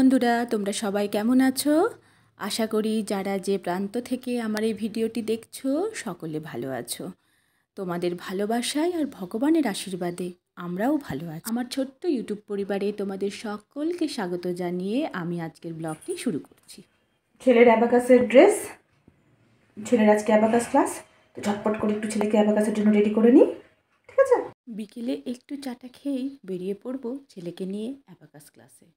বন্ধুরা, তোমরা সবাই কেমন আছো? আশা করি যারা যে প্রান্ত থেকে আমার এই ভিডিওটি দেখছো সকলে ভালো আছো। তোমাদের ভালোবাসায় আর ভগবানের আশীর্বাদে আমরাও ভালো আছি। আমার ছোট্ট ইউটিউব পরিবারে তোমাদের সকলকে স্বাগত জানিয়ে আমি আজকের ব্লগটি শুরু করছি। ছেলের অ্যাবাকাসের ড্রেস, ছেলের আজকে অ্যাবাকাস ক্লাস, তো ঝটপট করে একটু ছেলেকে অ্যাবাকাসের জন্য রেডি করে নিই, ঠিক আছে? বিকেলে একটু চাটা খেয়েই বেরিয়ে পড়বো ছেলেকে নিয়ে অ্যাবাকাস ক্লাসে।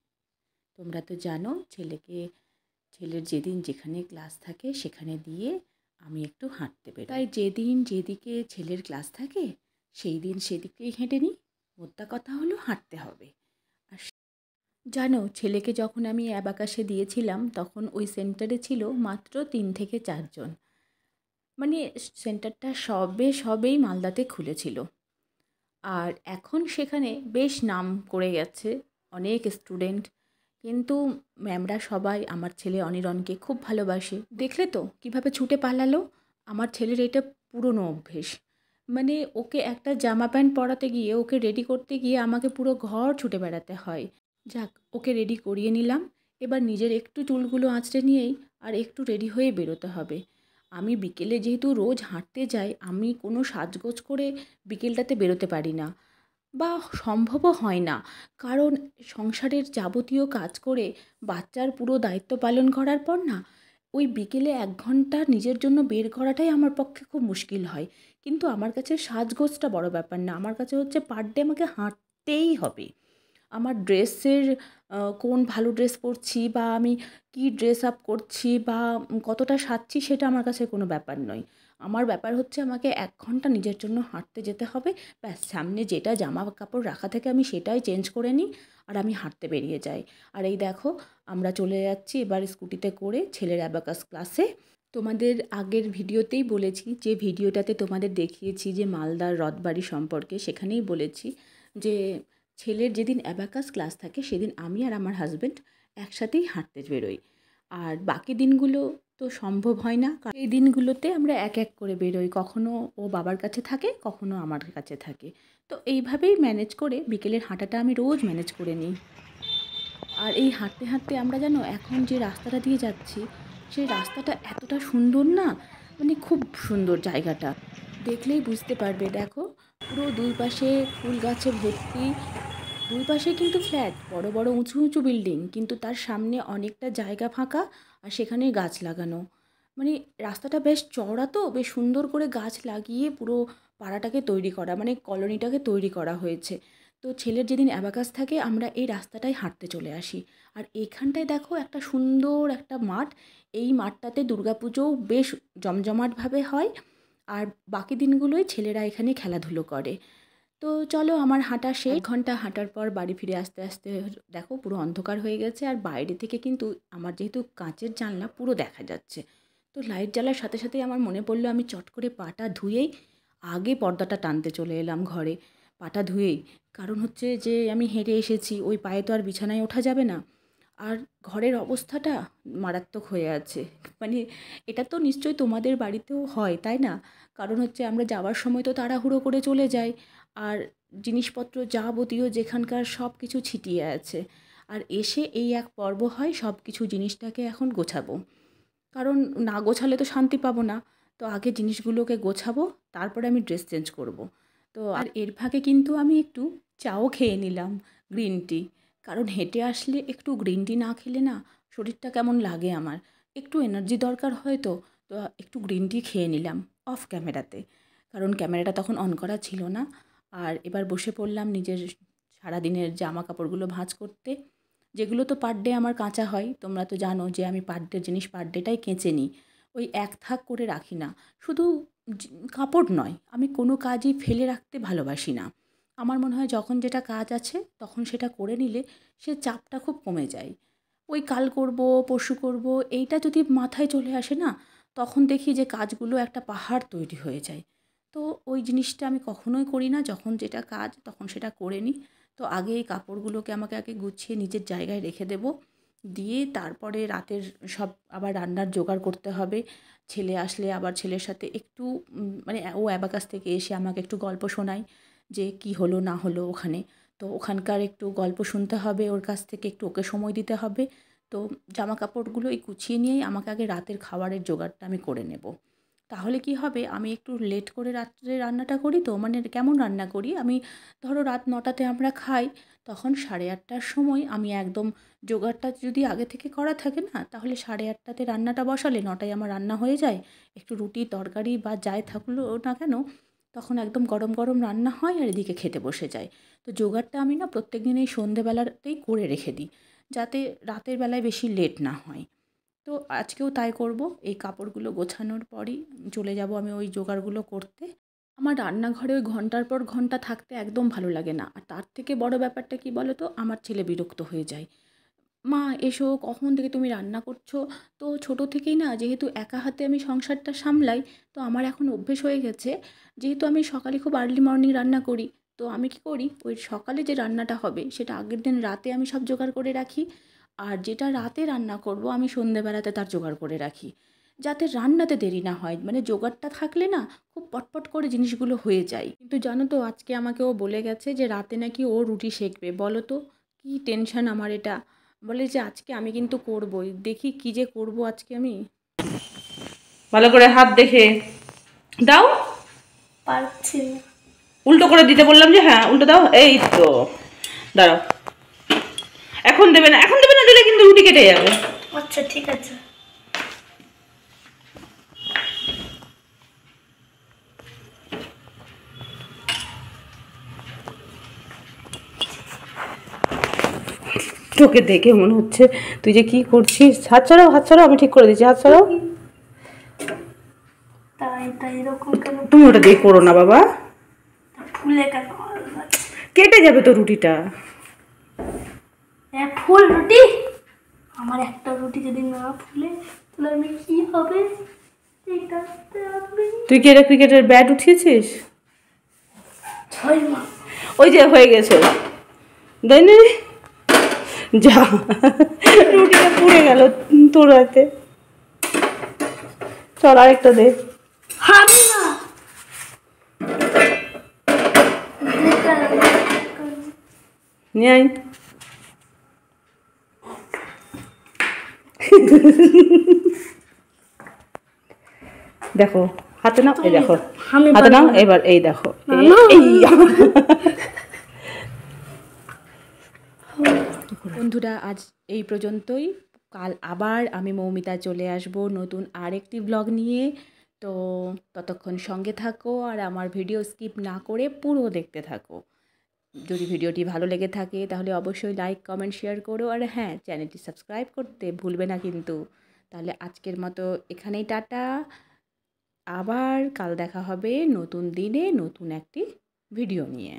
তোমরা তো জানো ছেলের যেদিন যেখানে ক্লাস থাকে সেখানে দিয়ে আমি একটু হাঁটতে বেরোই। তাই যেদিন যেদিকে ছেলের ক্লাস থাকে সেই দিন সেদিকেই হেঁটে নিই। মোদ্দা কথা হলো হাঁটতে হবে। আর জানো, ছেলেকে যখন আমি অ্যাবাকাসে দিয়েছিলাম তখন ওই সেন্টারে ছিল মাত্র 3 থেকে 4 জন। মানে সেন্টারটা সবেই মালদাতে খুলেছিল। আর এখন সেখানে বেশ নাম করে গেছে, অনেক স্টুডেন্ট। কিন্তু ম্যামরা সবাই আমার ছেলে অনিরণকে খুব ভালোবাসে। দেখলে তো কিভাবে ছুটে পালালো। আমার ছেলের এটা পুরনো অভ্যেস। মানে ওকে একটা জামা প্যান্ট পরাতে গিয়ে, ওকে রেডি করতে গিয়ে আমাকে পুরো ঘর ছুটে বেড়াতে হয়। যাক, ওকে রেডি করিয়ে নিলাম। এবার নিজের একটু চুলগুলো আঁচড়ে নিয়েই আর একটু রেডি হয়ে বেরোতে হবে। আমি বিকেলে যেহেতু রোজ হাঁটতে যাই, আমি কোনো সাজগোজ করে বিকেলটাতে বেরোতে পারি না, বা সম্ভবও হয় না। কারণ সংসারের যাবতীয় কাজ করে বাচ্চার পুরো দায়িত্ব পালন করার পর না, ওই বিকেলে 1 ঘন্টা নিজের জন্য বের করাটাই আমার পক্ষে খুব মুশকিল হয়। কিন্তু আমার কাছে সাজগোজটা বড় ব্যাপার না, আমার কাছে হচ্ছে পার ডে আমাকে হাঁটতেই হবে। আমার ড্রেসের কোন ভালো ড্রেস পরছি বা আমি কি ড্রেস আপ করছি বা কতটা সাজছি সেটা আমার কাছে কোনো ব্যাপার নয়। আমার ব্যাপার হচ্ছে আমাকে 1 ঘন্টা নিজের জন্য হাঁটতে যেতে হবে। ব্যাস, সামনে যেটা জামা কাপড় রাখা থাকে আমি সেটাই চেঞ্জ করে নিই আর আমি হাঁটতে বেরিয়ে যাই। আর এই দেখো, আমরা চলে যাচ্ছি এবার স্কুটিতে করে ছেলের অ্যাবাকাস ক্লাসে। তোমাদের আগের ভিডিওতেই বলেছি, যে ভিডিওটাতে তোমাদের দেখিয়েছি যে মালদার রথবাড়ি সম্পর্কে, সেখানেই বলেছি যে ছেলের যেদিন অ্যাবাকাস ক্লাস থাকে সেদিন আমি আর আমার হাজব্যান্ড একসাথেই হাঁটতে বেরোই। আর বাকি দিনগুলো তো সম্ভব হয় না, কারণ এই দিনগুলোতে আমরা এক এক করে বেরোই। কখনো ও বাবার কাছে থাকে, কখনো আমার কাছে থাকে। তো এইভাবেই ম্যানেজ করে বিকেলের হাঁটাটা আমি রোজ ম্যানেজ করে নিই। আর এই হাঁটতে হাঁটতে আমরা জানো এখন যে রাস্তাটা দিয়ে যাচ্ছি, সেই রাস্তাটা এতটা সুন্দর না, মানে খুব সুন্দর জায়গাটা। দেখলেই বুঝতে পারবে। দেখো, পুরো দুই পাশে ফুল গাছে ভর্তি। দুই পাশে কিন্তু ফ্ল্যাট, বড় বড় উঁচু উঁচু বিল্ডিং, কিন্তু তার সামনে অনেকটা জায়গা ফাঁকা আর সেখানে গাছ লাগানো। মানে রাস্তাটা বেশ চওড়া, তো বেশ সুন্দর করে গাছ লাগিয়ে পুরো পাড়াটাকে তৈরি করা, মানে কলোনিটাকে তৈরি করা হয়েছে। তো ছেলের যেদিন অ্যাবাকাস থাকে আমরা এই রাস্তাটায় হাঁটতে চলে আসি। আর এখানটায় দেখো একটা সুন্দর একটা মাঠ। এই মাঠটাতে দুর্গাপুজোও বেশ জমজমাটভাবে হয়। আর বাকি দিনগুলোই ছেলেরা এখানে খেলাধুলো করে। তো চলো, আমার হাঁটা শেষ। 1 ঘন্টা হাঁটার পর বাড়ি ফিরে আসতে আসতে দেখো পুরো অন্ধকার হয়ে গেছে। আর বাইরে থেকে কিন্তু আমার যেহেতু কাঁচের জানলা, পুরো দেখা যাচ্ছে। তো লাইট জ্বালার সাথে সাথেই আমার মনে পড়লো আমি চট করে পাটা ধুয়েই আগে পর্দাটা টানতে চলে এলাম ঘরে, পাটা ধুয়েই। কারণ হচ্ছে যে আমি হেঁটে এসেছি, ওই পায়ে তো আর বিছানায় ওঠা যাবে না। আর ঘরের অবস্থাটা মারাত্মক হয়ে আছে। মানে এটা তো নিশ্চয়ই তোমাদের বাড়িতেও হয়, তাই না? কারণ হচ্ছে আমরা যাওয়ার সময় তো তাড়াহুড়ো করে চলে যাই, আর জিনিসপত্র যাবতীয় যেখানকার সব কিছু ছিটিয়ে আছে। আর এসে এই এক পর্ব হয় সব কিছু জিনিসটাকে এখন গোছাবো। কারণ না গোছালে তো শান্তি পাবো না। তো আগে জিনিসগুলোকে গোছাবো, তারপরে আমি ড্রেস চেঞ্জ করব। তো আর এর ফাঁকে কিন্তু আমি একটু চাও খেয়ে নিলাম, গ্রিন টি। কারণ হেঁটে আসলে একটু গ্রিন টি না খেলে না শরীরটা কেমন লাগে আমার, একটু এনার্জি দরকার হয়। তো তো একটু গ্রিন টি খেয়ে নিলাম অফ ক্যামেরাতে, কারণ ক্যামেরাটা তখন অন করা ছিল না। আর এবার বসে পড়লাম নিজের সারাদিনের জামা কাপড়গুলো ভাঁজ করতে, যেগুলো তো পার ডে আমার কাঁচা হয়। তোমরা তো জানো যে আমি পার ডে জিনিস পার ডেটাই কেচে নিই, ওই এক থাক করে রাখি না। শুধু কাপড় নয়, আমি কোনো কাজই ফেলে রাখতে ভালোবাসি না। আমার মনে হয় যখন যেটা কাজ আছে তখন সেটা করে নিলে সে চাপটা খুব কমে যায়। ওই কাল করব, পরশু করব, এইটা যদি মাথায় চলে আসে না, তখন দেখি যে কাজগুলো একটা পাহাড় তৈরি হয়ে যায়। তো ওই জিনিসটা আমি কখনোই করি না। যখন যেটা কাজ তখন সেটা করে নিই। তো আগে এই কাপড়গুলোকে আমাকে আগে গুছিয়ে নিজের জায়গায় রেখে দেবো, দিয়ে তারপরে রাতের সব আবার রান্নার জোগাড় করতে হবে। ছেলে আসলে আবার ছেলের সাথে একটু মানে ও অ্যাবাকাস থেকে এসে আমাকে একটু গল্প শোনায় যে কি হলো না হলো ওখানে। তো ওখানকার একটু গল্প শুনতে হবে ওর কাছ থেকে, একটু ওকে সময় দিতে হবে। তো জামা কাপড়গুলো এই গুছিয়ে নিয়েই আমাকে আগে রাতের খাবারের জোগাড়টা আমি করে নেব। তাহলে কি হবে, আমি একটু লেট করে রাত্রে রান্নাটা করি, তো মানে কেমন রান্না করি আমি, ধরো রাত 9টাতে আমরা খাই, তখন 8:30টার সময় আমি একদম জোগাড়টা যদি আগে থেকে করা থাকে না, তাহলে 8:30টাতে রান্নাটা বসালে 9টায় আমার রান্না হয়ে যায়। একটু রুটি তরকারি বা যাই থাকলো না কেন, তখন একদম গরম গরম রান্না হয় আর এদিকে খেতে বসে যায়। তো জোগাড়টা আমি না প্রত্যেক দিন এই সন্ধেবেলাতেই করে রেখে দিই, যাতে রাতের বেলায় বেশি লেট না হয়। তো আজকেও তাই করব। এই কাপড়গুলো গোছানোর পরই চলে যাব আমি ওই জোগাড়গুলো করতে। আমার রান্নাঘরে ওই ঘন্টার পর ঘন্টা থাকতে একদম ভালো লাগে না। আর তার থেকে বড় ব্যাপারটা কী বলো তো, আমার ছেলে বিরক্ত হয়ে যায়। মা এসো, কখন থেকে তুমি রান্না করছো? তো ছোটো থেকেই না, যেহেতু একা হাতে আমি সংসারটা সামলাই, তো আমার এখন অভ্যেস হয়ে গেছে, যেহেতু আমি সকালে খুব আর্লি মর্নিং রান্না করি, তো আমি কি করি, ওই সকালে যে রান্নাটা হবে সেটা আগের দিন রাতে আমি সব জোগাড় করে রাখি। আর যেটা রাতে রান্না করব আমি সন্ধেবেলাতে তার জোগাড় করে রাখি, যাতে রান্নাতে দেরি না হয়। মানে জোগাড়টা থাকলে না খুব পটপট করে জিনিসগুলো হয়ে যায়। কিন্তু জানো তো, আজকে আমাকে ও বলে গেছে যে রাতে নাকি ও রুটি সেঁকবে। বলো তো কী টেনশন আমার এটা। বলে যে আজকে আমি কিন্তু করবই, দেখি কি যে করব আজকে আমি। ভালো করে হাত দেখে দাও। পারছি না। উল্টো করে দিতে বললাম যে, হ্যাঁ উল্টো দাও। এই তো দাঁড়াও, এখন দেবে না, এখন দেবে না, দিলে কিন্তু রুটি কেটে যাবে। আচ্ছা ঠিক আছে। তোকে দেখে মনে হচ্ছে তুই যে কি করছিস। হাত ছাড়াও, হাত ছাড়াও, আমি ঠিক করে দিচ্ছি, হাত ছাড়াও। তাই তাই এরকম কেন? তুমি ওটা দিয়ে করো না বাবা, ফুলে কেন? কেটে যাবে তো রুটিটা। ফুল রুটি, আমার একটা রুটি যদি না ফুলে তাহলে আমি কি হবে? তুই কি এটা ক্রিকেটের ব্যাট উঠিয়েছিস? ওই যে হয়ে গেছে, দেয় নি যা, রুটিটা পুড়ে গেল তোর হাতে। চল আরেকটা দে। হবে না। নিয়ে আয়। দেখো হাতে নাও, এই দেখো হাতে নাও, এবার এই দেখো বন্ধুরা, আজ এই পর্যন্তই। কাল আবার আমি মৌমিতা চলে আসব নতুন আরেকটি ব্লগ নিয়ে। তো ততক্ষণ সঙ্গে থাকো আর আমার ভিডিও স্কিপ না করে পুরো দেখতে থাকো। যদি ভিডিওটি ভালো লেগে থাকে তাহলে অবশ্যই লাইক কমেন্ট শেয়ার করো, আর হ্যাঁ, চ্যানেলটি সাবস্ক্রাইব করতে ভুলবে না কিন্তু। তাহলে আজকের মতো এখানেই টাটা। আবার কাল দেখা হবে নতুন দিনে নতুন একটি ভিডিও নিয়ে।